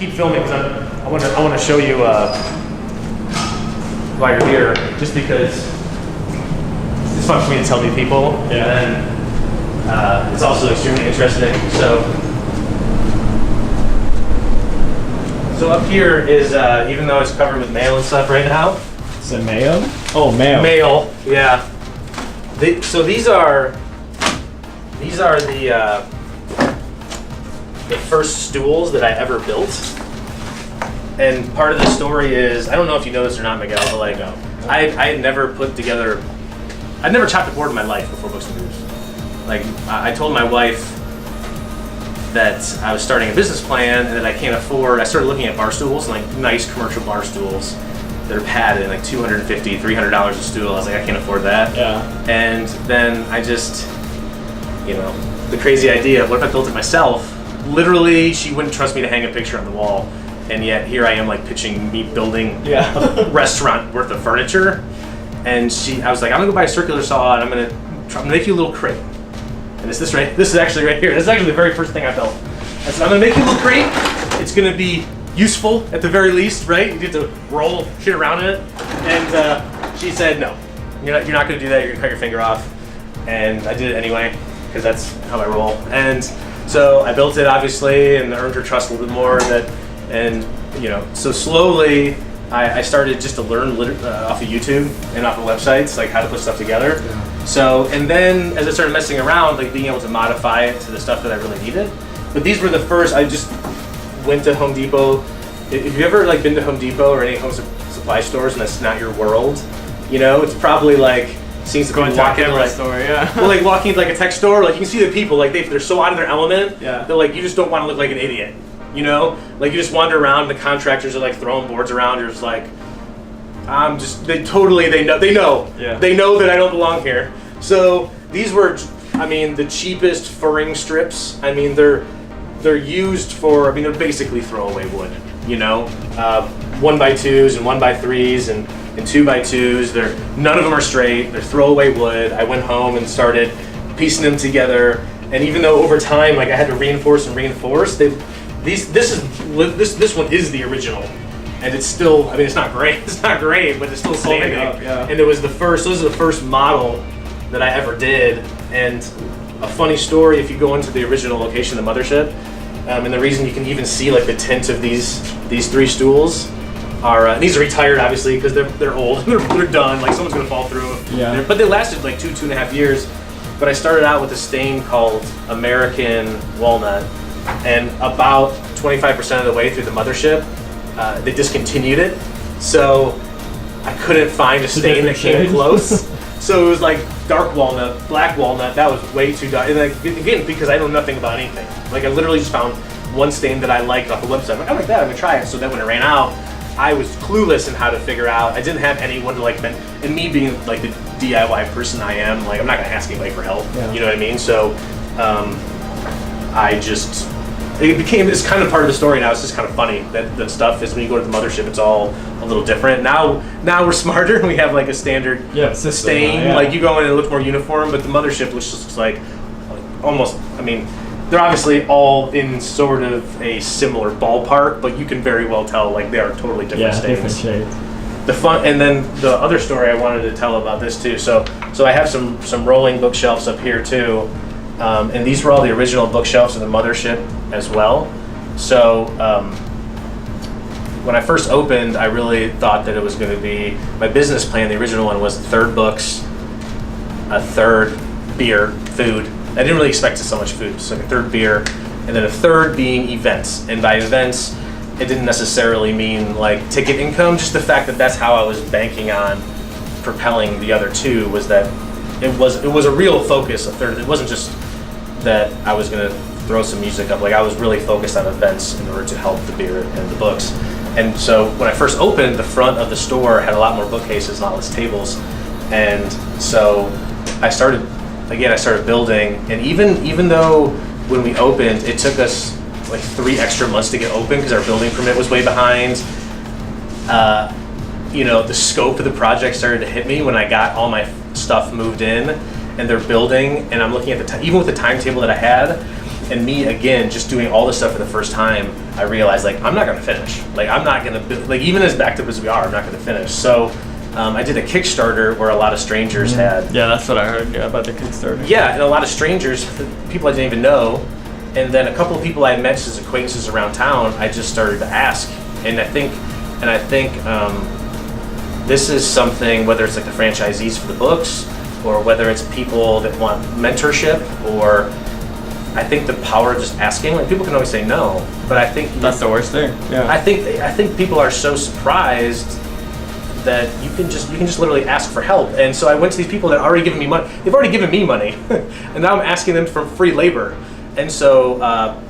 keep filming because I want to show you while you're here, just because it's fun for me to tell new people, and it's also extremely interesting. So up here is, even though it's covered with mail and stuff right now. Is it mail? Oh, mail. Mail, yeah. So these are the first stools that I ever built. And part of the story is, I don't know if you know this or not, Miguel, but like, I had never I'd never chopped a board in my life before Books Brews. Like, I told my wife that I was starting a business plan and that I can't afford, I started looking at bar stools, like nice commercial bar stools that are padded, like $250, $300 a stool. I was like, I can't afford that. Yeah. And then I just, the crazy idea of what if I built it myself? Literally, she wouldn't trust me to hang a picture on the wall. And yet here I am, like, pitching me building a restaurant worth of furniture. And I was like, I'm gonna go buy a circular saw and I'm gonna make you a little crate. And this is actually right here. This is actually the very first thing I built. I said, I'm gonna make you a little crate. It's gonna be useful at the very least, right? You get to roll shit around in it. And she said, no, you're not gonna do that. You're gonna cut your finger off. And I did it anyway, because that's how I roll. And so I built it, obviously, and earned her trust a little bit more. So slowly I started just to learn off of YouTube and off of websites, like how to put stuff together. Yeah. So, and then as I started messing around, like being able to modify it to the stuff that I really needed. But these were the first, I just went to Home Depot. If you ever like been to Home Depot or any home supply stores and that's not your world, it's probably like, seems to be walking like store, yeah. Well, like walking into like a tech store, like you can see the people, like they're so out of their element. Yeah. They're like, you just don't want to look like an idiot. Like you just wander around, the contractors are like throwing boards around, you're just like, they know. Yeah. They know that I don't belong here. So these were, the cheapest furring strips. They're used for, they're basically throwaway wood, 1x2s and 1x3s and 2x2s. None of them are straight, they're throwaway wood. I went home and started piecing them together. And even though over time, like I had to reinforce, this one is the original, and it's still, it's not great, but it's still standing. Yeah. And those are the first model that I ever did. And a funny story, if you go into the original location, the mothership, and the reason you can even see like the tint of these three stools are, these are retired obviously because they're old, they're done, like someone's gonna fall through. Yeah. But they lasted like 2.5 years. But I started out with a stain called American Walnut. And about 25% of the way through the mothership, they discontinued it. So I couldn't find a stain that came close. So it was like dark walnut, black walnut. That was way too dark. And again, because I know nothing about anything. Like I literally just found one stain that I liked off the website. I'm like, I like that, I'm gonna try it. So then when it ran out, I was clueless in how to figure out. I didn't have anyone to like, and me being like the DIY person I am, like I'm not gonna ask anybody for help. Yeah. You know what I mean? So it's kind of part of the story now. It's just kind of funny that stuff is when you go to the mothership, it's all a little different. Now we're smarter. We have like a standard stain. Yeah. Like you go in and it looks more uniform, but the mothership looks like almost, they're obviously all in sort of a similar ballpark, but you can very well tell like they are totally different stains. Different shades. And then the other story I wanted to tell about this too. So I have some rolling bookshelves up here too. And these were all the original bookshelves of the mothership as well. So when I first opened, I really thought that it was going to be, my business plan, the original one was a third books, a third beer, food. I didn't really expect so much food, so like a third beer, and then a third being events. And by events, it didn't necessarily mean like ticket income, just the fact that that's how I was banking on propelling the other two, was that it was a real focus, a third. It wasn't just that I was gonna throw some music up, like I was really focused on events in order to help the beer and the books. And so when I first opened, the front of the store had a lot more bookcases and a lot less tables. And so I started building, and even though when we opened, it took us like 3 extra months to get open because our building permit was way behind. The scope of the project started to hit me when I got all my stuff moved in and they're building, and I'm looking at even with the timetable that I had, and me again just doing all this stuff for the first time, I realized like I'm not gonna finish. Like I'm not gonna like even as backed up as we are, I'm not gonna finish. So I did a Kickstarter where a lot of strangers had. Yeah, that's what I heard. Yeah, about the Kickstarter. Yeah, and a lot of strangers, people I didn't even know, and then a couple of people I met as acquaintances around town. I just started to ask, and I think this is something, whether it's like the franchisees for the books, or whether it's people that want mentorship, or I think the power of just asking. Like people can always say no, but I think that's the worst thing. Yeah. I think people are so surprised that you can just literally ask for help. And so I went to these people that already given me money. They've already given me money, and now I'm asking them for free labor. And so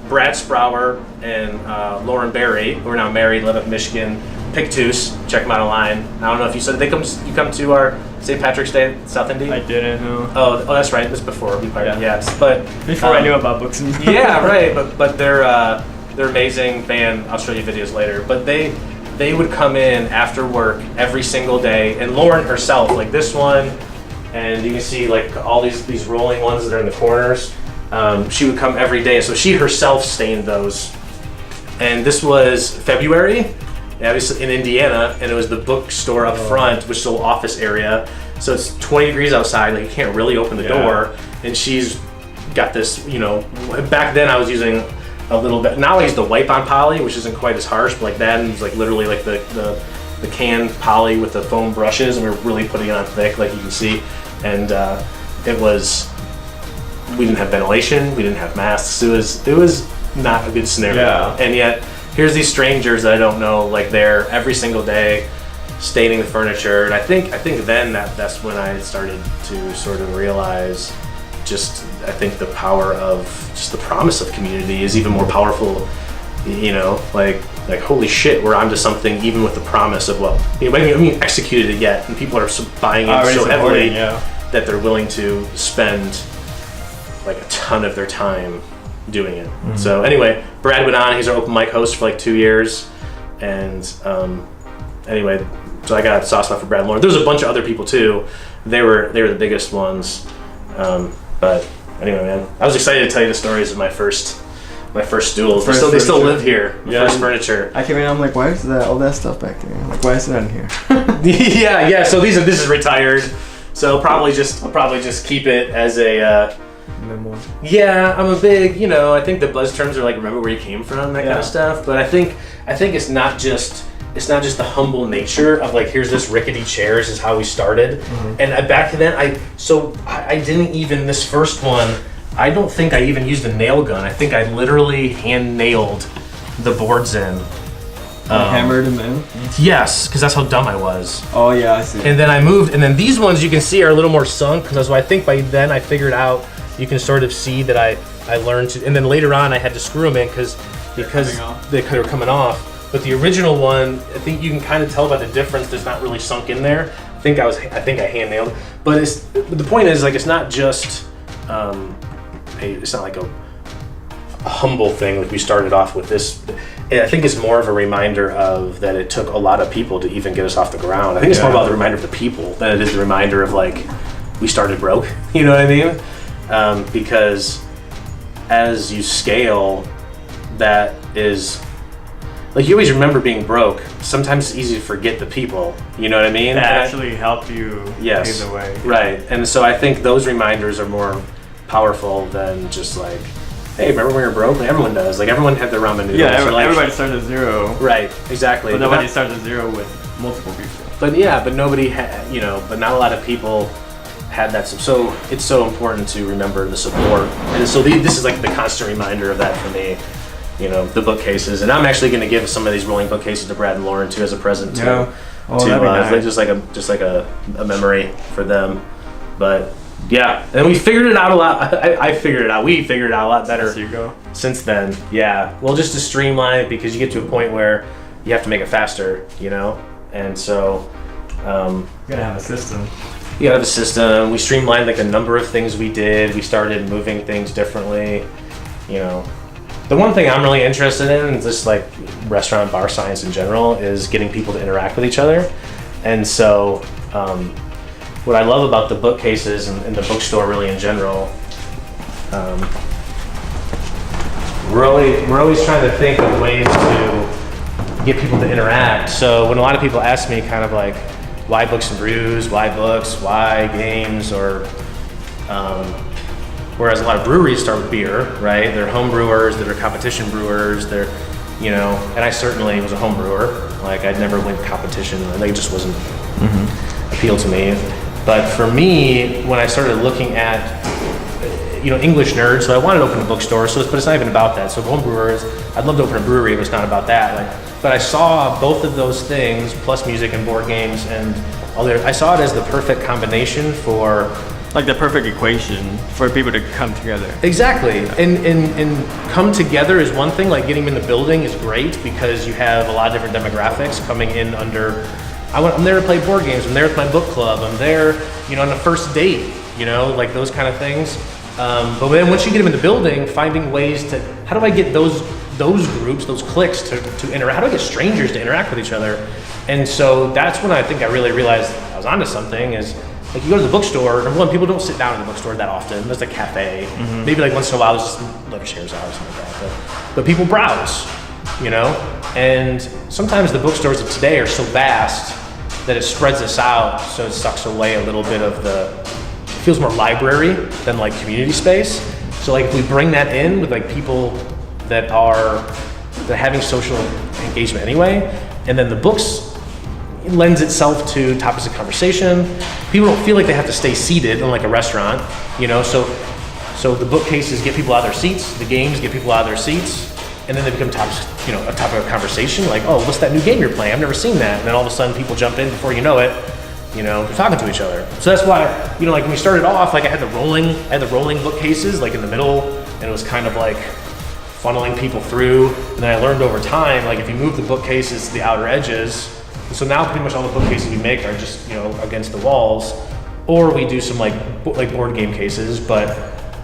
Brad Sprower and Lauren Berry, who are now married, live up in Michigan. Pictus, check them out online. I don't know if you said you come to our St. Patrick's Day at South Indy. I didn't know. Oh, that's right. This before we parted. Yeah. Yes, but before I knew about books. And yeah, right. But they're amazing band. I'll show you videos later. But they would come in after work every single day, and Lauren herself, like this one, and you can see like all these rolling ones that are in the corners. She would come every day, so she herself stained those. And this was February. Obviously in Indiana, and it was the bookstore up front, which is a little office area. So it's 20 degrees outside, like you can't really open the door. And she's got this, you know, back then I was using a little bit. Now I use the wipe on poly, which isn't quite as harsh, but like that was like literally like the canned poly with the foam brushes, and we were really putting it on thick, like you can see. And it was, we didn't have ventilation, we didn't have masks. It was not a good scenario. Yeah. And yet here's these strangers that I don't know, like they're every single day staining the furniture. And I think then that's when I started to sort of realize I think the power of just the promise of community is even more powerful, you know, like holy shit, we're onto something even with the promise of, well, you know, I haven't executed it yet, and people are buying in so heavily that they're willing to spend like a ton of their time doing it. Mm-hmm. So anyway, Brad went on. He's our open mic host for like 2 years, and anyway, so I got sauce off for Brad and Lauren. There's a bunch of other people too. They were the biggest ones, but anyway, man, I was excited to tell you the stories of my first stools. They still live here. First furniture. I came in. I'm like, why is all that stuff back there? I'm like, why is it on here? yeah. So this is retired. So I'll probably just keep it as a. Memoir. Yeah, I'm a big, you know, I think the buzz terms are like remember where you came from, that kind of stuff. But I think it's not just the humble nature of like, here's this rickety chair, this is how we started. Mm-hmm. And back then I didn't even, this first one, I don't think I even used a nail gun. I think I literally hand nailed the boards in. Hammered them in? Yes, because that's how dumb I was. Oh yeah, I see. And then I moved, and then these ones you can see are a little more sunk, because I think by then I figured out, you can sort of see that I learned to, and then later on I had to screw them in because they were coming off. But the original one, I think you can kind of tell by the difference. There's not really sunk in there. I think I hand nailed it. But the point is, like, it's not just it's not like a humble thing. Like we started off with this. I think it's more of a reminder of that it took a lot of people to even get us off the ground. I think it's more about the reminder of the people than it is the reminder of like we started broke. You know what I mean? Because as you scale, that is like you always remember being broke. Sometimes it's easy to forget the people. You know what I mean? That actually help you pave the way. Right. And so I think those reminders are more powerful than just like, hey, remember when you were broke? Like, everyone does. Like everyone had their ramen noodles. Yeah, everybody starts at zero. Right. Exactly. But nobody starts at zero with multiple people. But nobody had, you know, but not a lot of people had that. So it's so important to remember the support. And so this is like the constant reminder of that for me, you know, the bookcases. And I'm actually going to give some of these rolling bookcases to Brad and Lauren too as a present too. Yeah. Oh, that'd be nice. just like a memory for them. But yeah, and we figured it out a lot. I figured it out. We figured it out a lot better since then. Yeah. Well, just to streamline it, because you get to a point where you have to make it faster, you know? And so you gotta have a system. You gotta have a system. We streamlined like a number of things we did. We started moving things differently. You know, the one thing I'm really interested in, just like restaurant bar science in general, is getting people to interact with each other. And so what I love about the bookcases and the bookstore really in general we're always trying to think of ways to get people to interact. So when a lot of people ask me kind of like, why Books and Brews, why books, why games, or whereas a lot of breweries start with beer, right? They're home brewers, they're competition brewers, they're, you know, and I certainly was a home brewer. Like I'd never win competition, and it just wasn't appeal to me. But for me, when I started looking at, you know, English nerd, so I wanted to open a bookstore, but it's not even about that. So home brewers, I'd love to open a brewery, but it's not about that. Like, but I saw both of those things, plus music and board games and I saw it as the perfect combination for, like the perfect equation for people to come together. Exactly, and come together is one thing. Like getting them in the building is great because you have a lot of different demographics coming in under. I'm there to play board games. I'm there with my book club. I'm there, you know, on the first date. You know, like those kind of things. But then once you get them in the building, finding ways to, how do I get those groups, those cliques to interact? How do I get strangers to interact with each other? And so that's when I think I really realized I was onto something. Is like you go to the bookstore, number one, people don't sit down in the bookstore that often. There's a cafe. Maybe like once in a while there's just leather chairs out or something like that. But people browse, you know? And sometimes the bookstores of today are so vast that it spreads us out, so it sucks away a little bit of it feels more library than like community space. So like if we bring that in with like people that are having social engagement anyway, and then the books lends itself to topics of conversation. People don't feel like they have to stay seated in like a restaurant, you know, so the bookcases get people out of their seats, the games get people out of their seats, and then they become a topic of conversation, like, oh, what's that new game you're playing? I've never seen that. And then all of a sudden people jump in before you know it, you know, they're talking to each other. So that's why, you know, like when we started off, like I had the rolling bookcases like in the middle, and it was kind of like funneling people through. And then I learned over time, like if you move the bookcases to the outer edges, so now pretty much all the bookcases we make are just, you know, against the walls, or we do some like board game cases, but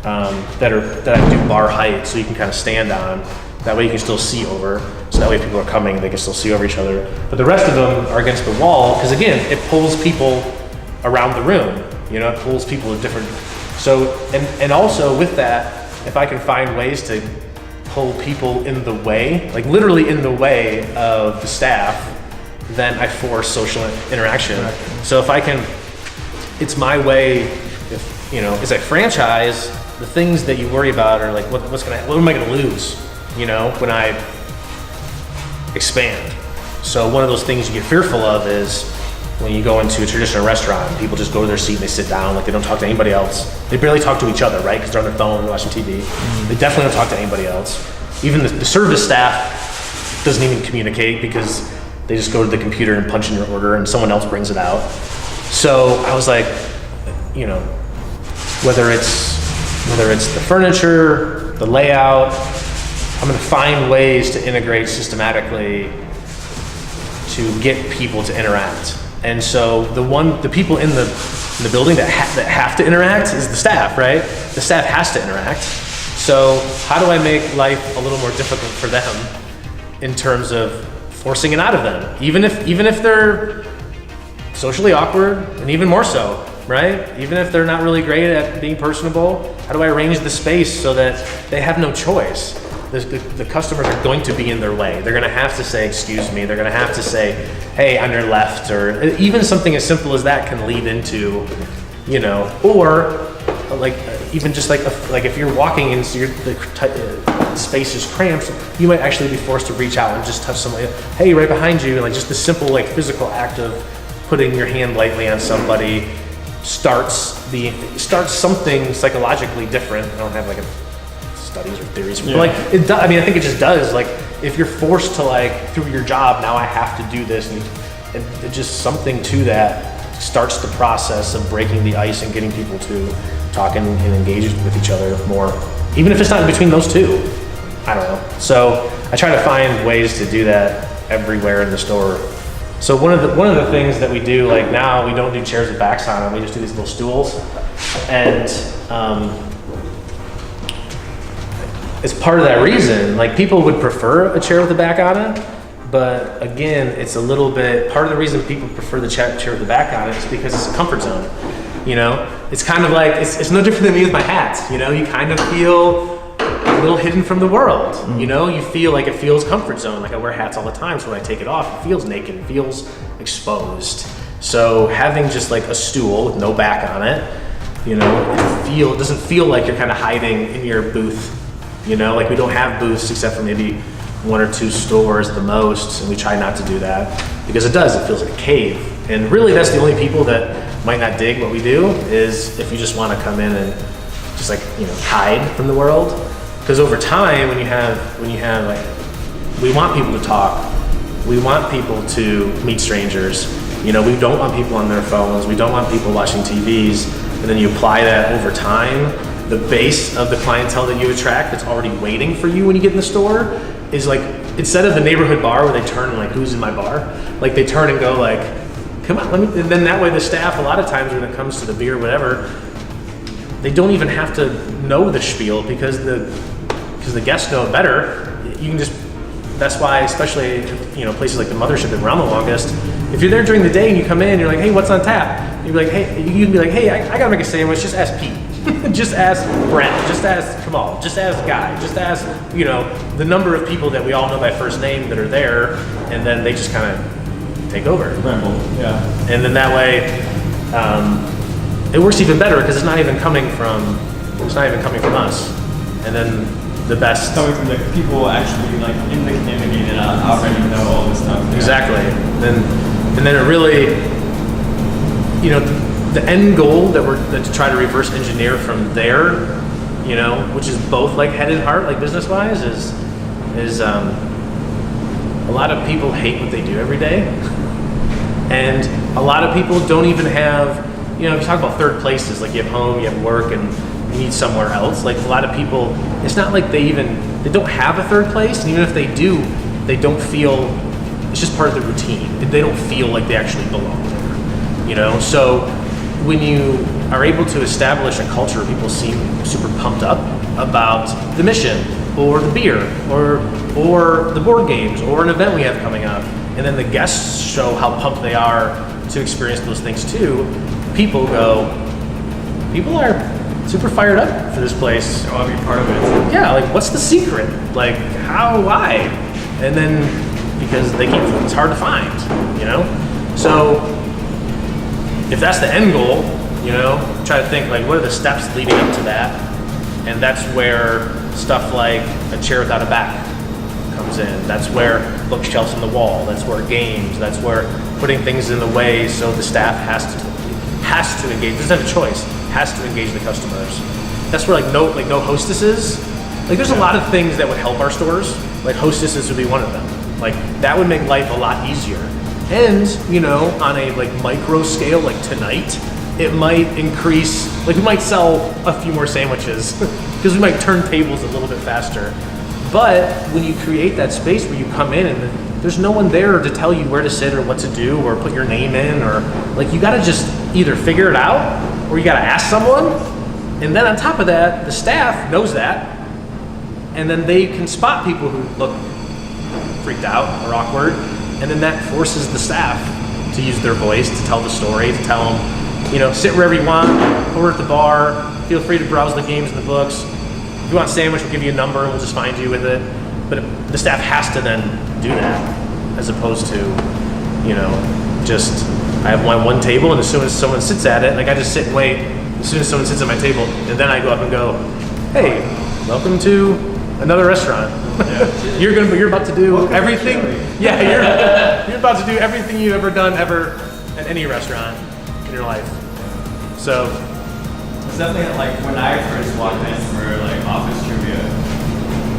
that I do bar height, so you can kind of stand on. That way you can still see over. So that way if people are coming, they can still see over each other. But the rest of them are against the wall, because again, it pulls people around the room. You know, it pulls people to different. So and also with that, if I can find ways to pull people in the way, like literally in the way of the staff, then I force social interaction. So if I can, it's my way. If you know, as a franchise, the things that you worry about are like, what am I gonna lose? You know, when I expand. So one of those things you get fearful of is when you go into a traditional restaurant, people just go to their seat and they sit down, like they don't talk to anybody else. They barely talk to each other, right? Because they're on their phone, they're watching TV. They definitely don't talk to anybody else. Even the service staff doesn't even communicate because they just go to the computer and punch in your order and someone else brings it out. So I was like, you know, whether it's the furniture, the layout, I'm gonna find ways to integrate systematically to get people to interact. And so the people in the building that have to interact is the staff, right? The staff has to interact. So how do I make life a little more difficult for them in terms of forcing it out of them? Even if they're socially awkward, and even more so, right? Even if they're not really great at being personable, how do I arrange the space so that they have no choice? The customers are going to be in their way. They're gonna have to say, excuse me. They're gonna have to say, hey, on your left, or even something as simple as that can lead into, you know, or like even just like if you're walking and the space is cramped, you might actually be forced to reach out and just touch somebody, hey, right behind you, and like just the simple like physical act of putting your hand lightly on somebody starts something psychologically different. I don't have like studies or theories, but like it does. I mean, I think it just does. Like if you're forced to like through your job, now I have to do this, and it just something to that starts the process of breaking the ice and getting people to talk and engage with each other more, even if it's not between those two. I don't know. So I try to find ways to do that everywhere in the store. So one of the things that we do, like now, we don't do chairs with backs on them. We just do these little stools, and it's part of that reason. Like people would prefer a chair with a back on it, but again, it's a little bit, part of the reason people prefer the chair with the back on it is because it's a comfort zone. You know, it's kind of like, it's no different than me with my hats. You know, you kind of feel little hidden from the world. You know, you feel like it feels comfort zone. Like I wear hats all the time, so when I take it off, it feels naked, it feels exposed. So having just like a stool with no back on it, you know, it doesn't feel like you're kind of hiding in your booth. You know, like we don't have booths except for maybe 1 or 2 stores at the most, and we try not to do that because it feels like a cave. And really that's the only people that might not dig what we do is if you just want to come in and just like, you know, hide from the world. Because over time, when you have like, we want people to talk, we want people to meet strangers. You know, we don't want people on their phones, we don't want people watching TVs, and then you apply that over time, the base of the clientele that you attract that's already waiting for you when you get in the store is like, instead of the neighborhood bar where they turn and like, who's in my bar? Like they turn and go like, come on, let me, and then that way the staff, a lot of times when it comes to the beer, whatever, they don't even have to know the spiel because the guests know it better. You can just, that's why, especially, you know, places like the Mothership that we're on the longest, if you're there during the day and you come in, you're like, hey, what's on tap? You'd be like, hey, you can be like, hey, I gotta make a sandwich, just ask Pete. Just ask Brent, just ask Kamal, just ask Guy, just ask, you know, the number of people that we all know by first name that are there, and then they just kind of take over. Yeah. And then that way, it works even better because it's not even coming from us. And then the best. Coming from the people actually like in the community that already know all this stuff. Yeah. Exactly. And then it really, you know, the end goal that to try to reverse engineer from there, you know, which is both like head and heart, like business wise, is a lot of people hate what they do every day, and a lot of people don't even have, you know, if you talk about third places, like you have home, you have work, and you need somewhere else. Like a lot of people, it's not like they don't have a third place, and even if they do, they don't feel, it's just part of the routine. They don't feel like they actually belong there, you know? So when you are able to establish a culture where people seem super pumped up about the mission, or the beer, or the board games, or an event we have coming up, and then the guests show how pumped they are to experience those things too, people are super fired up for this place. I want to be part of it. Yeah, like what's the secret? Like how, why? And then because it's hard to find, you know? So if that's the end goal, you know, try to think like what are the steps leading up to that? And that's where stuff like a chair without a back comes in. That's where bookshelves on the wall, that's where games, that's where putting things in the way so the staff has to engage, doesn't have a choice, has to engage the customers. That's where like no hostesses, like there's a lot of things that would help our stores, like hostesses would be one of them. Like that would make life a lot easier. And, you know, on a like micro scale, like tonight, it might increase, like we might sell a few more sandwiches because we might turn tables a little bit faster. But when you create that space where you come in and there's no one there to tell you where to sit or what to do or put your name in, or like you gotta just either figure it out or you gotta ask someone. And then on top of that, the staff knows that, and then they can spot people who look freaked out or awkward, and then that forces the staff to use their voice to tell the story, to tell them, you know, sit wherever you want, order at the bar, feel free to browse the games and the books. If you want a sandwich, we'll give you a number and we'll just find you with it. But the staff has to then do that, as opposed to, you know, just, I have one table, and as soon as someone sits at it, like I just sit and wait, as soon as someone sits at my table, and then I go up and go, hey, welcome to another restaurant. Yeah. You're about to do everything. Yeah, you're about to do everything you've ever done ever at any restaurant in your life. So it's definitely like when I first walked in for like office trivia,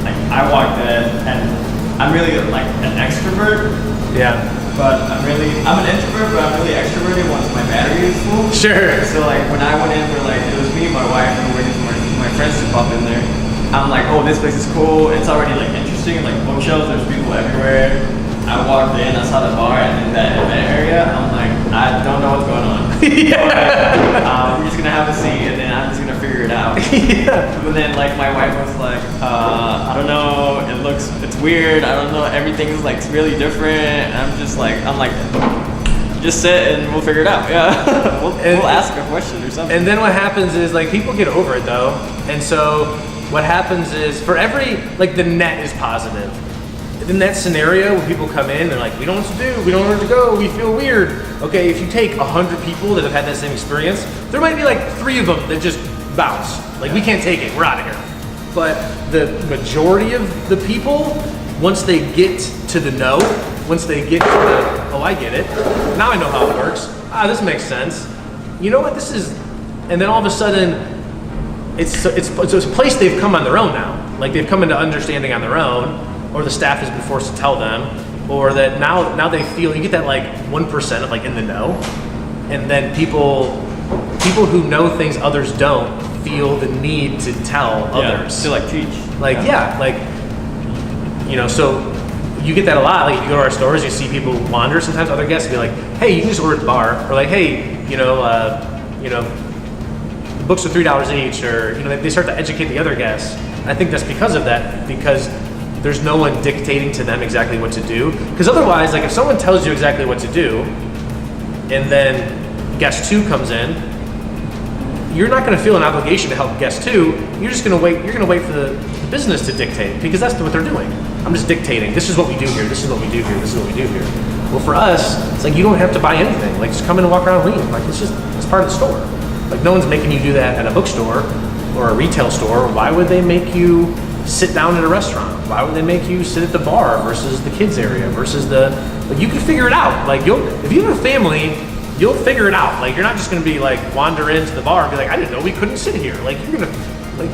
like I walked in and I'm really like an extrovert. Yeah. But I'm an introvert, but I'm really extroverted once my battery is full. Sure. So like when I went in for like, it was me and my wife and we're waiting for my friends to pop in there. I'm like, oh, this place is cool. It's already like interesting, like bookshelves, there's people everywhere. I walked in, I saw the bar and in that event area. I'm like, I don't know what's going on. Yeah. We're just gonna have a seat and then I'm just gonna figure it out. Yeah. But then like my wife was like, I don't know, it's weird. I don't know, everything's like really different. I'm like, just sit and we'll figure it out. Yeah. we'll ask a question or something. And then what happens is like people get over it though, and so what happens is for every, like the net is positive. In that scenario when people come in, they're like, we don't know what to do, we don't know where to go, we feel weird. Okay, if you take 100 people that have had that same experience, there might be like 3 of them that just bounce. Like, we can't take it, we're out of here. But the majority of the people, once they get to the no, once they get to the, oh, I get it, now I know how it works, this makes sense. You know what, this is, and then all of a sudden, it's a place they've come on their own now. Like, they've come into understanding on their own, or the staff has been forced to tell them, or that now they feel, you get that like 1% of like in the know, and then people who know things others don't feel the need to tell others. To like teach. Like, like, you know, so you get that a lot. Like, if you go to our stores, you see people wander. Sometimes other guests will be like, hey, you can just order at the bar, or like, hey, the books are $3 each, or, you know, they start to educate the other guests. I think that's because of that, because there's no one dictating to them exactly what to do. Because otherwise, like, if someone tells you exactly what to do, and then guest 2 comes in, you're not going to feel an obligation to help guest 2. You're just going to wait. You're going to wait for the business to dictate, because that's what they're doing. I'm just dictating. This is what we do here. This is what we do here. This is what we do here. Well, for us, it's like you don't have to buy anything. Like, just come in and walk around and leave. Like, it's part of the store. Like, no one's making you do that at a bookstore or a retail store. Why would they make you sit down at a restaurant? Why would they make you sit at the bar versus the kids area versus like, you can figure it out. Like, if you have a family, you'll figure it out. Like, you're not just gonna be like wander into the bar and be like, I didn't know we couldn't sit here. Like, you're gonna, like,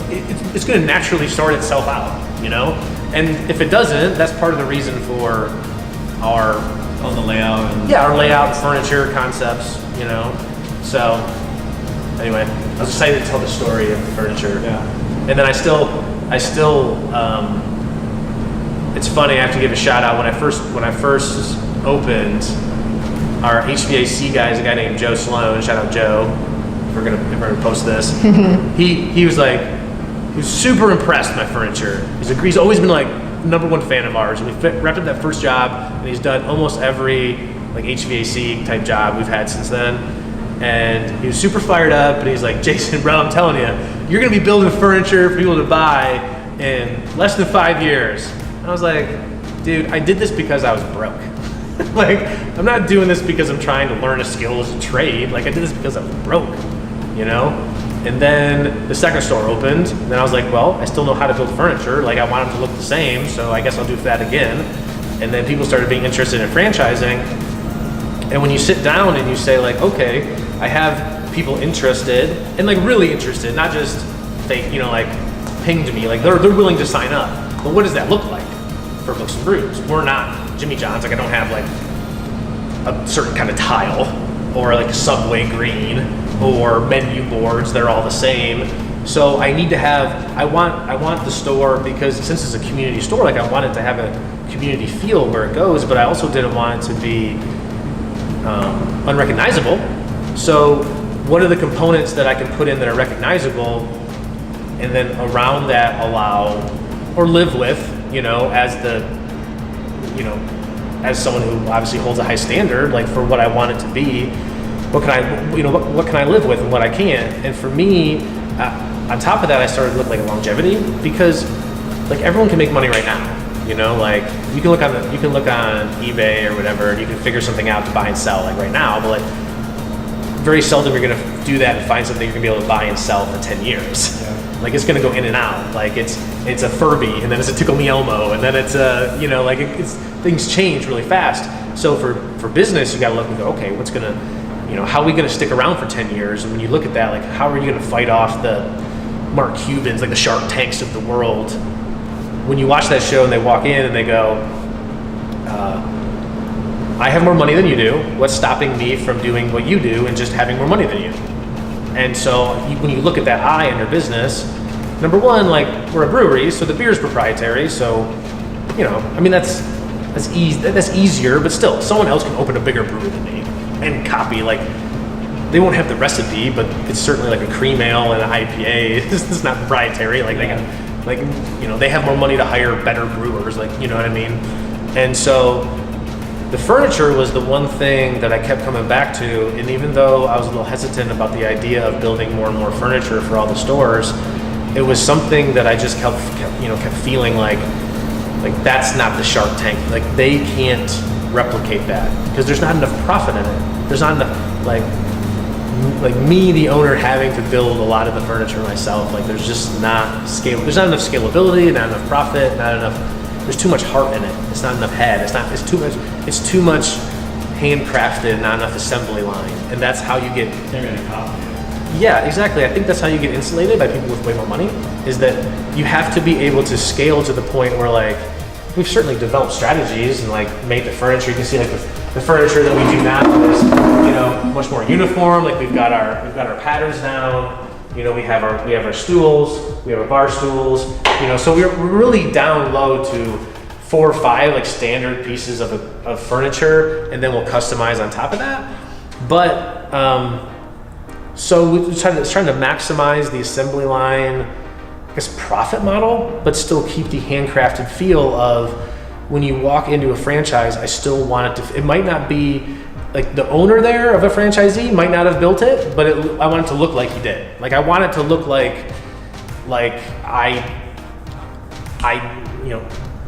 it's gonna naturally sort itself out, you know? And if it doesn't, that's part of the reason for our the layout. Our layout, furniture, concepts, you know? So anyway, I was excited to tell the story of the furniture. Yeah. And then I still, it's funny, I have to give a shout out. When I first opened, our HVAC guy is a guy named Joe Sloan. Shout out Joe, if we're gonna post this. he was super impressed with my furniture. He's always been like #1 fan of ours. And we wrapped up that first job, and he's done almost every like HVAC type job we've had since then. And he was super fired up, and he's like, Jason, bro, I'm telling you, you're gonna be building furniture for people to buy in less than 5 years. And I was like, dude, I did this because I was broke. Like, I'm not doing this because I'm trying to learn a skill as a trade. Like, I did this because I was broke, you know? And then the second store opened, and then I was like, well, I still know how to build furniture. Like, I want them to look the same, so I guess I'll do that again. And then people started being interested in franchising. And when you sit down and you say, like, okay, I have people interested, and like really interested, not just they, you know, like pinged me, like they're willing to sign up. But what does that look like for Books and Brews? We're not Jimmy John's. Like, I don't have like a certain kind of tile or like Subway green or menu boards. They're all the same. So I need to have, I want the store, because since it's a community store, like I want it to have a community feel where it goes, but I also didn't want it to be unrecognizable. So what are the components that I can put in that are recognizable, and then around that allow or live with, you know, as someone who obviously holds a high standard, like for what I want it to be, what can I live with and what I can't. And for me, on top of that, I started to look like longevity, because like everyone can make money right now. You know, like you can look on eBay or whatever, and you can figure something out to buy and sell like right now, but like very seldom you're gonna do that and find something you're gonna be able to buy and sell for 10 years. Yeah. Like, it's gonna go in and out. Like it's a Furby, and then it's a Tickle Me Elmo, and then it's a, you know, like things change really fast. So for business, you gotta look and go, okay, what's gonna, you know, how are we gonna stick around for 10 years? And when you look at that, like, how are you gonna fight off the Mark Cubans, like the Shark Tanks of the world? When you watch that show and they walk in and they go, I have more money than you do. What's stopping me from doing what you do and just having more money than you? And so when you look at that eye in your business, number one, like, we're a brewery, so the beer is proprietary. So, you know, I mean, that's easier, but still, someone else can open a bigger brewery than me and copy, like, they won't have the recipe, but it's certainly like a cream ale and an IPA. It's not proprietary. Like, they can, like, you know, they have more money to hire better brewers, like, you know what I mean? And so the furniture was the one thing that I kept coming back to. And even though I was a little hesitant about the idea of building more and more furniture for all the stores, it was something that I just kept feeling like that's not the Shark Tank. Like they can't replicate that because there's not enough profit in it. There's not enough like me, the owner, having to build a lot of the furniture myself. Like there's just not scale. There's not enough scalability, not enough profit, not enough. There's too much heart in it. It's not enough head. It's too much. It's too much handcrafted, not enough assembly line, and that's how you get. They're gonna copy it. Yeah, exactly. I think that's how you get insulated by people with way more money, is that you have to be able to scale to the point where like, we've certainly developed strategies and like made the furniture. You can see like the furniture that we do now is, much more uniform. Like we've got our patterns down. We have our stools, we have our bar stools. So we're really down low to 4 or 5 like standard pieces of furniture, and then we'll customize on top of that. But so we're trying to maximize the assembly line, I guess, profit model, but still keep the handcrafted feel of when you walk into a franchise. I still want it to. It might not be like the owner there of a franchisee might not have built it, but I want it to look like he did. Like I want it to look like I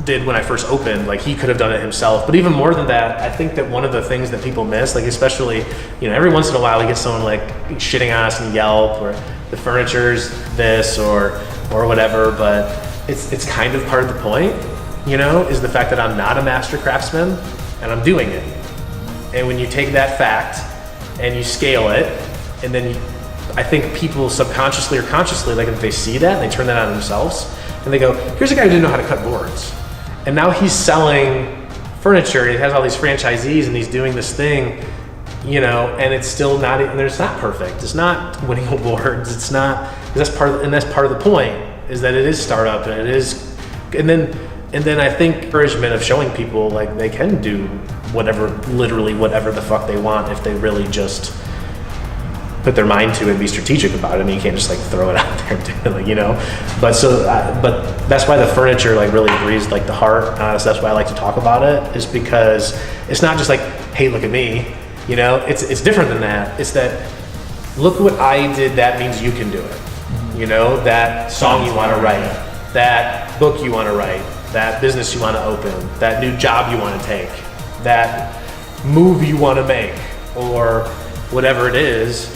did when I first opened. Like he could have done it himself. But even more than that, I think that one of the things that people miss, like especially every once in a while we get someone like shitting on us and Yelp or the furniture's this or whatever, but it's kind of part of the point, is the fact that I'm not a master craftsman and I'm doing it. And when you take that fact and you scale it, and then I think people subconsciously or consciously, like if they see that and they turn that on themselves and they go, here's a guy who didn't know how to cut boards. And now he's selling furniture. He has all these franchisees and he's doing this thing, and it's still not, and it's not perfect. It's not winning awards. It's not, that's part of the point, is that it is startup and it is, and then I think encouragement of showing people like they can do literally whatever the fuck they want if they really just put their mind to it and be strategic about it. I mean, you can't just like throw it out there and do it, But that's why the furniture like really breathes like the heart. Honestly, that's why I like to talk about it, is because it's not just like, hey, look at me. It's different than that. It's that, look what I did. That means you can do it. That song you want to write, that book you want to write, that business you want to open, that new job you want to take, that move you want to make, or whatever it is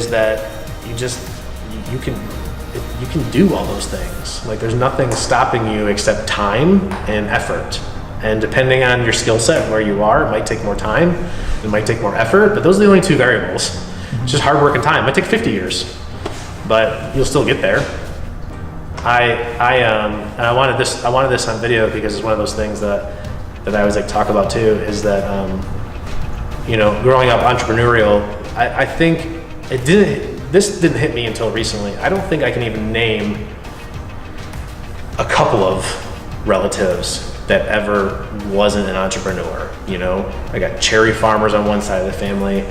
that you can do all those things. Like there's nothing stopping you except time and effort. And depending on your skill set, where you are, it might take more time, it might take more effort, but those are the only 2 variables. It's just hard work and time. It might take 50 years, but you'll still get there. I wanted this on video because it's one of those things that I always like talk about too, is that growing up entrepreneurial, I think this didn't hit me until recently. I don't think I can even name a couple of relatives that ever wasn't an entrepreneur. I got cherry farmers on one side of the family,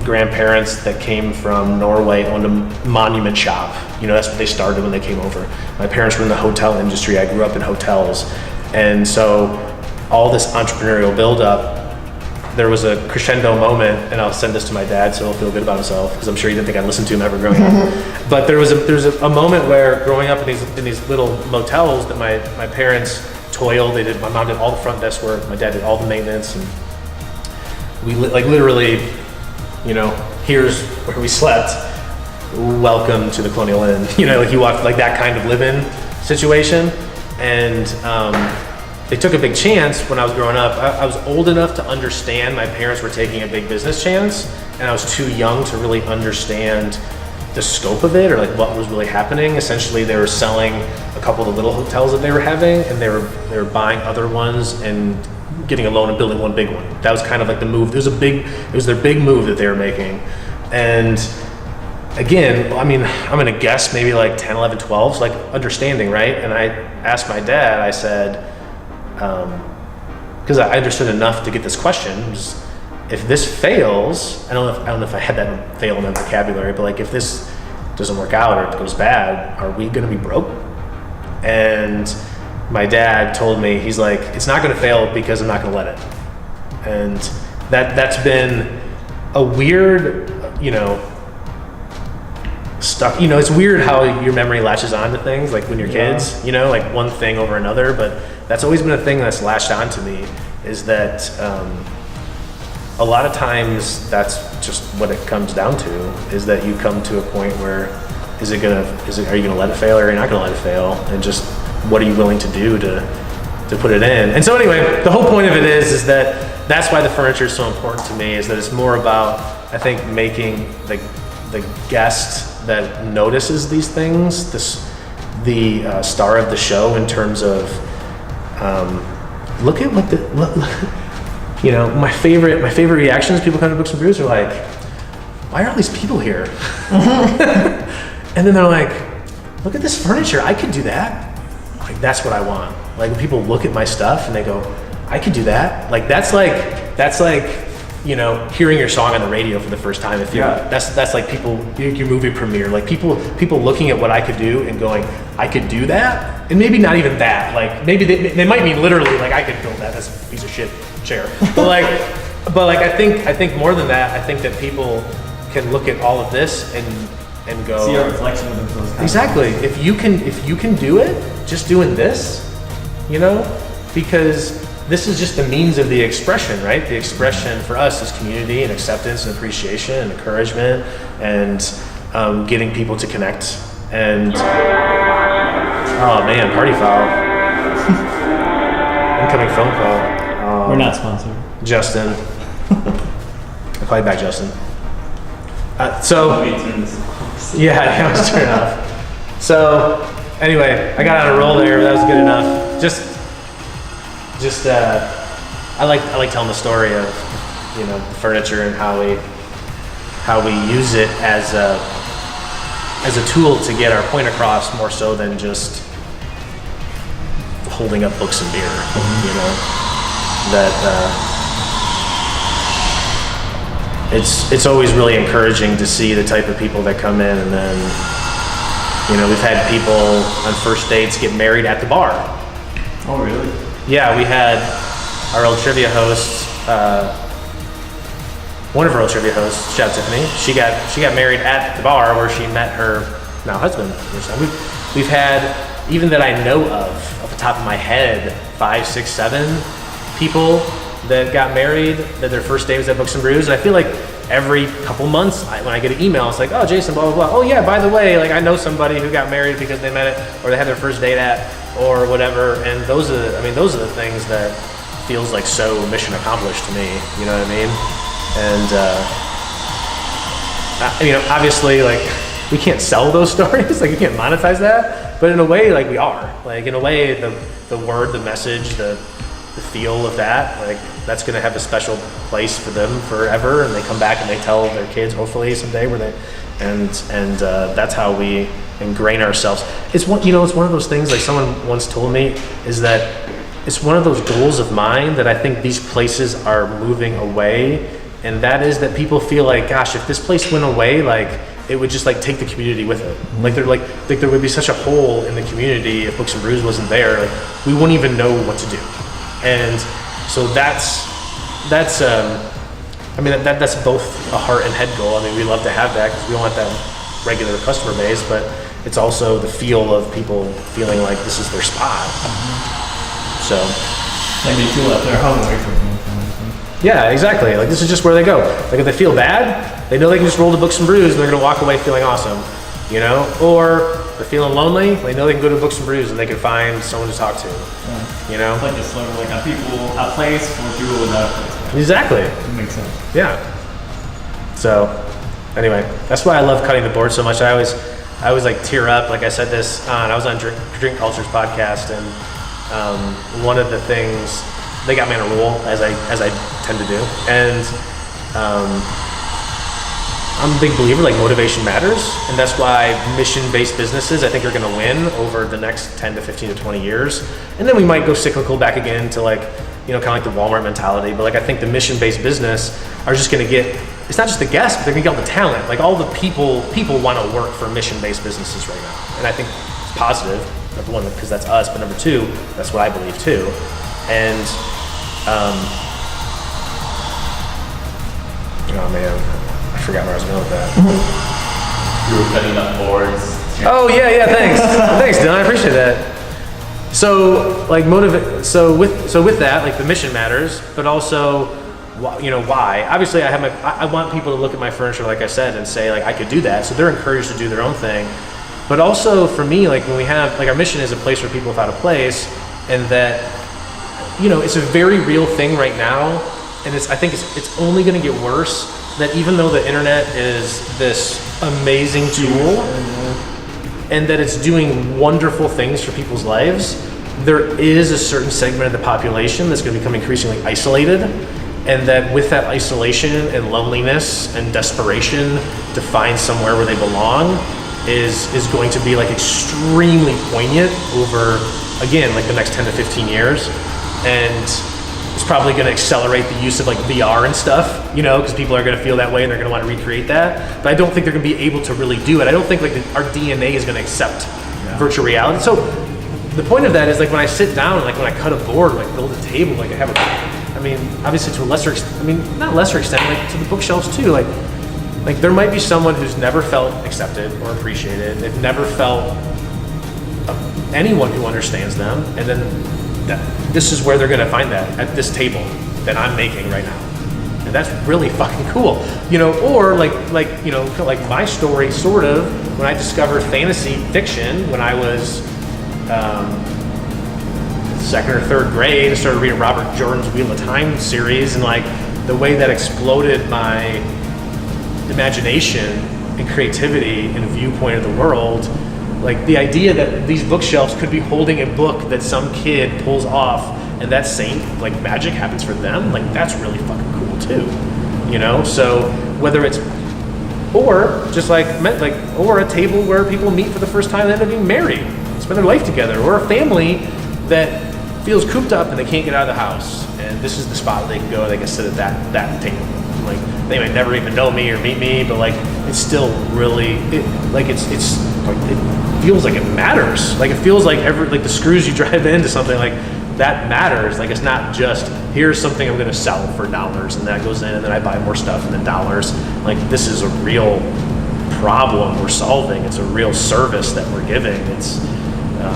grandparents that came from Norway owned a monument shop. That's what they started when they came over. My parents were in the hotel industry. I grew up in hotels. And so all this entrepreneurial buildup, there was a crescendo moment, and I'll send this to my dad so he'll feel good about himself, because I'm sure he didn't think I'd listen to him ever growing up. But there was a moment where growing up in these little motels that my parents toiled. My mom did all the front desk work. My dad did all the maintenance, and we literally, here's where we slept. Welcome to the Colonial Inn. You walked like that kind of live-in situation. And they took a big chance when I was growing up. I was old enough to understand my parents were taking a big business chance, and I was too young to really understand the scope of it or like what was really happening. Essentially, they were selling a couple of the little hotels that they were having, and they were buying other ones and getting a loan and building one big one. That was kind of like the move. It was their big move that they were making. And again, I mean, I'm gonna guess maybe like 10, 11, 12, so like understanding, right? And I asked my dad, I said, because I understood enough to get this question, just, if this fails, I don't know if I had that fail in my vocabulary, but like if this doesn't work out or it goes bad, are we gonna be broke? And my dad told me, he's like, it's not gonna fail because I'm not gonna let it. And that's been a weird, stuck. It's weird how your memory latches on to things, like when you're kids, like one thing over another, but that's always been a thing that's latched on to me, is that a lot of times that's just what it comes down to, is that you come to a point where are you gonna let it fail, or are you not gonna let it fail, and just what are you willing to do to put it in. And so anyway, the whole point of it is that that's why the furniture is so important to me, is that it's more about, I think, making the guest that notices these things the star of the show, in terms of look at what my favorite reactions, people come to Books and Brews are like, why are all these people here? And then they're like, look at this furniture, I could do that. Like, that's what I want. Like, when people look at my stuff and they go, I could do that. Like, that's like hearing your song on the radio for the first time. That's like your movie premiere. Like, people looking at what I could do and going, I could do that. And maybe not even that. Like, maybe they might mean literally, like, I could build that. That's a piece of shit chair. But I think more than that. I think that people can look at all of this and go, see a reflection of themselves. Exactly. If you can do it, just doing this, because this is just the means of the expression, right? The expression for us is community and acceptance and appreciation and encouragement, and getting people to connect. And oh man, party foul. Incoming phone call. We're not sponsored. Justin. I'll call you back, Justin. Yeah, let's turn it off. So anyway, I got on a roll there. That was good enough. I like telling the story of furniture and how we use it as a tool to get our point across, more so than just holding up books and beer. It's always really encouraging to see the type of people that come in, and then we've had people on first dates get married at the bar. Oh, really? Yeah, we had our old trivia host, one of our old trivia hosts, shout out Tiffany. She got married at the bar where she met her now husband. We've had, even that I know of, off the top of my head, 5, 6, 7 people that got married, that their first day was at Books and Brews. And I feel like every couple months, when I get an email, it's like, oh, Jason, blah, blah, blah. Oh yeah, by the way, like, I know somebody who got married because they met it, or they had their first date at, or whatever. And those are the things that feels like so mission accomplished to me. You know what I mean? And obviously, like, we can't sell those stories, like, we can't monetize that, but in a way, like, we are. Like, in a way, the word, the message, the feel of that, like, that's going to have a special place for them forever, and they come back and they tell their kids, hopefully someday, and that's how we ingrain ourselves. It's one of those things, like someone once told me, is that it's one of those goals of mine that I think these places are moving away, and that is that people feel like, gosh, if this place went away, like, it would just like take the community with it. Like there would be such a hole in the community if Books and Brews wasn't there. Like, we wouldn't even know what to do. And so that's both a heart and head goal. I mean, we love to have that because we want that regular customer base, but it's also the feel of people feeling like this is their spot. So like they feel like they're home away from you. Yeah, exactly. Like, this is just where they go. Like, if they feel bad, they know they can just roll to Books and Brews and they're gonna walk away feeling awesome, or they're feeling lonely, they know they can go to Books and Brews and they can find someone to talk to. Yeah. It's like a slogan, like a place for people without a place. Exactly. It makes sense. Yeah. So anyway, that's why I love cutting the board so much. I always like tear up. Like I said this I was on Drink Culture's podcast, and one of the things, they got me on a roll, as I tend to do, and I'm a big believer, like, motivation matters, and that's why mission-based businesses, I think, are going to win over the next 10 to 15 to 20 years. And then we might go cyclical back again to, like, kind of like the Walmart mentality. But, like, I think the mission-based business are just going to get, it's not just the guests, but they're going to get all the talent. Like, all the people want to work for mission-based businesses right now. And I think it's positive, number one, because that's us, but number two, that's what I believe too. And oh man, I forgot where I was going with that. You were cutting up boards. Oh yeah, thanks. Thanks, Dylan. I appreciate that. So like so with that, like the mission matters, but also why? Obviously I want people to look at my furniture, like I said, and say like I could do that. So they're encouraged to do their own thing. But also for me, like when we have like our mission is a place for people without a place, and that it's a very real thing right now, and I think it's only going to get worse. That even though the internet is this amazing tool, and that it's doing wonderful things for people's lives, there is a certain segment of the population that's going to become increasingly isolated, and that with that isolation and loneliness and desperation to find somewhere where they belong is going to be like extremely poignant over, again, like the next 10 to 15 years. And it's probably going to accelerate the use of like VR and stuff, because people are going to feel that way and they're going to want to recreate that. But I don't think they're going to be able to really do it. I don't think like our DNA is going to accept virtual reality. So the point of that is like when I sit down, like when I cut a board, like build a table, like I have obviously to a lesser extent, not lesser extent, like to the bookshelves too. Like there might be someone who's never felt accepted or appreciated. They've never felt anyone who understands them, and then this is where they're going to find that, at this table that I'm making right now. And that's really fucking cool. Or like my story, sort of, when I discovered fantasy fiction when I was second or third grade, and started reading Robert Jordan's Wheel of Time series, and like the way that exploded my imagination and creativity and viewpoint of the world. Like the idea that these bookshelves could be holding a book that some kid pulls off, and that same like magic happens for them, like that's really fucking cool too. So whether it's or just or a table where people meet for the first time and end up being married, spend their life together, or a family that feels cooped up and they can't get out of the house, and this is the spot they can go, they can sit at that table. Like they might never even know me or meet me, but like it's still really it feels like it matters. Like it feels like like the screws you drive into something, like that matters. Like it's not just here's something I'm going to sell for dollars, and that goes in, and then I buy more stuff, and then dollars. Like this is a real problem we're solving. It's a real service that we're giving. It's I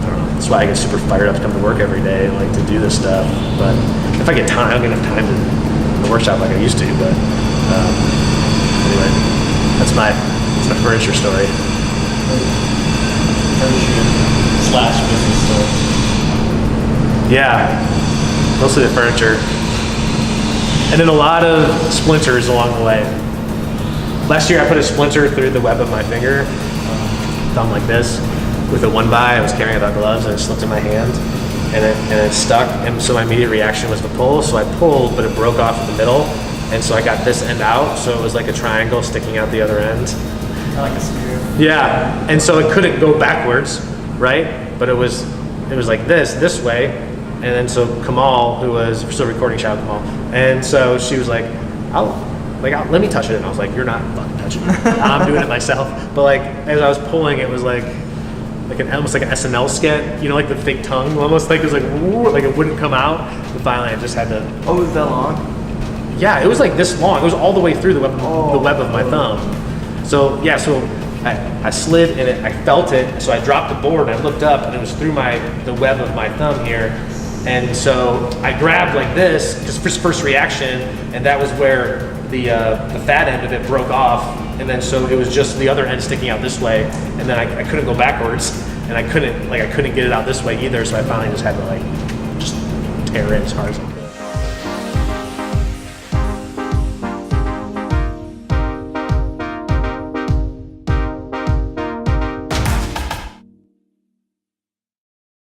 don't know. That's why I get super fired up to come to work every day, like to do this stuff. But if I get time, I'm going to have time to the workshop like I used to. But anyway, that's my furniture story. Furniture / business store. Yeah, mostly the furniture, and then a lot of splinters along the way. Last year I put a splinter through the web of my finger, thumb like this, with a 1x. I was carrying it without gloves, and it slipped in my hand, and it stuck. And so my immediate reaction was to pull. So I pulled, but it broke off in the middle, and so I got this end out. So it was like a triangle sticking out the other end. Like a spear. Yeah, and so it couldn't go backwards, right? But it was like this way, and then so Kamal, who was still recording, shout out Kamal, and so she was like, let me touch it, and I was like, you're not fucking touching it. I'm doing it myself. But like as I was pulling, it was like almost like an SNL skit, like the fake tongue, almost like it was like it wouldn't come out. But finally, I just had to. Oh, was that long? Yeah, it was like this long. It was all the way through the web of my thumb. So yeah, so I slid and I felt it. So I dropped the board and I looked up, and it was through the web of my thumb here. And so I grabbed like this, just first reaction, and that was where the fat end of it broke off. And then so it was just the other end sticking out this way, and then I couldn't go backwards, and I couldn't get it out this way either. So I finally just had to just tear it as hard as I could.